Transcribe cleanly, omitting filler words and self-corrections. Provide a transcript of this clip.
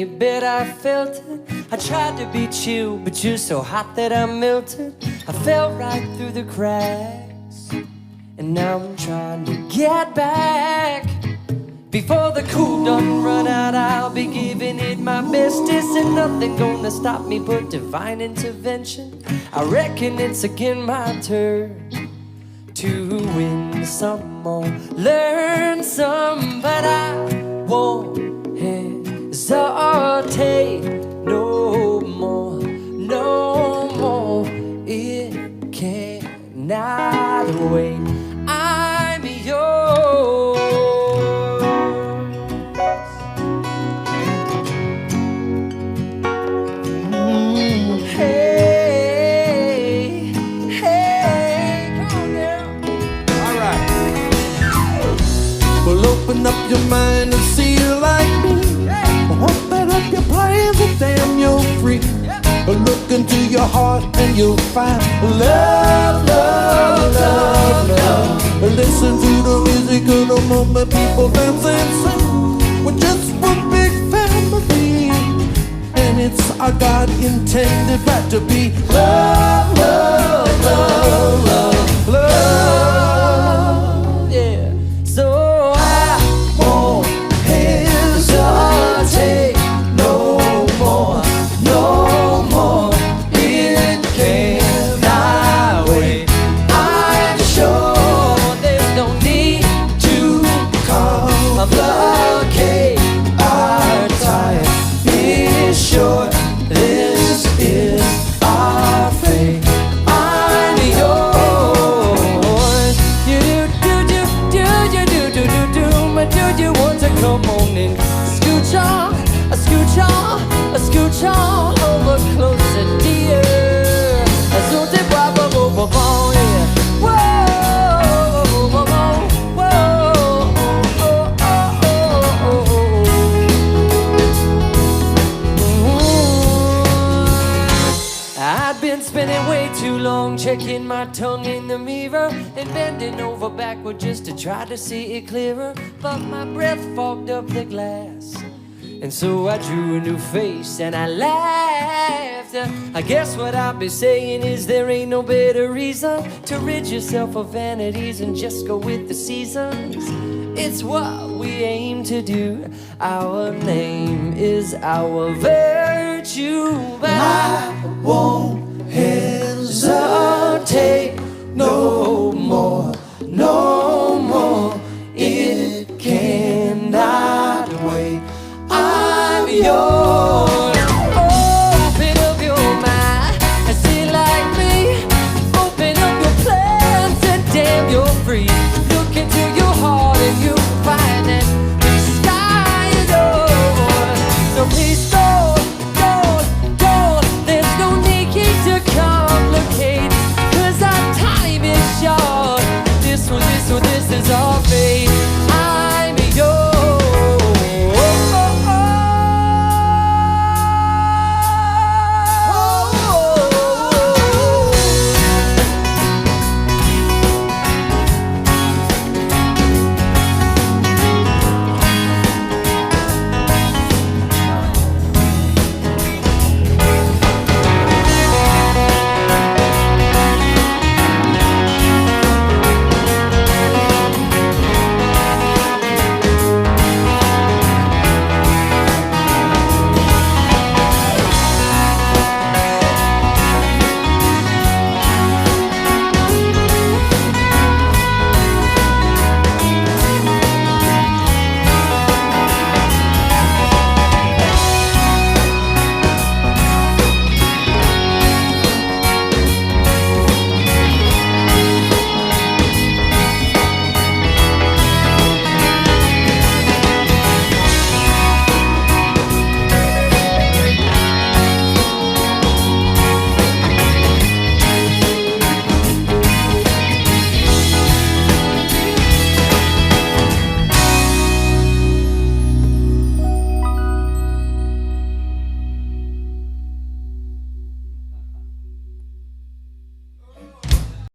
you bet I felt it. I tried to be chill, but you're so hot that I melted. I fell right through the cracks, and now I'm trying to get back. Before the cool done run out, I'll be giving it my bestest, and nothing gonna stop me but divine intervention. I reckon it's again my turn to win some or learn some, but I won't hesitate no more, no more. It cannot wait. I'm yours. Hey, hey, come on now. All right. Well, open up your mind and see you like me. Open up your plans and damn, you're free. Look into your heart and you'll find love, love, love, love. Listen to the music of the moment, people dance and sing. We're just one big family, and it's our God intended right to be love, love, love, love, love. Yeah. So I won't hesitate no more, no more. It cannot wait. I'm sure there's no need to complicate. Our time is short. This is our fate. I'm yours. You do do do you do do do do. But do you want to come on and scooch on, scooch on, scooch on over closer, dear? So te ba ba ba ba ba, yeah. Whoa, whoa, whoa, oh, oh, oh, oh. I've been spending way too long checking my tongue in the mirror and bending over backward just to try to see it clearer. But my breath fogged up the glass, and so I drew a new face and I laughed. I guess what I'll be saying is there ain't no better reason to rid yourself of vanities and just go with the seasons. It's what we aim to do. Our name is our virtue, but I won't hesitate no more, no more. It cannot wait. I'm yours.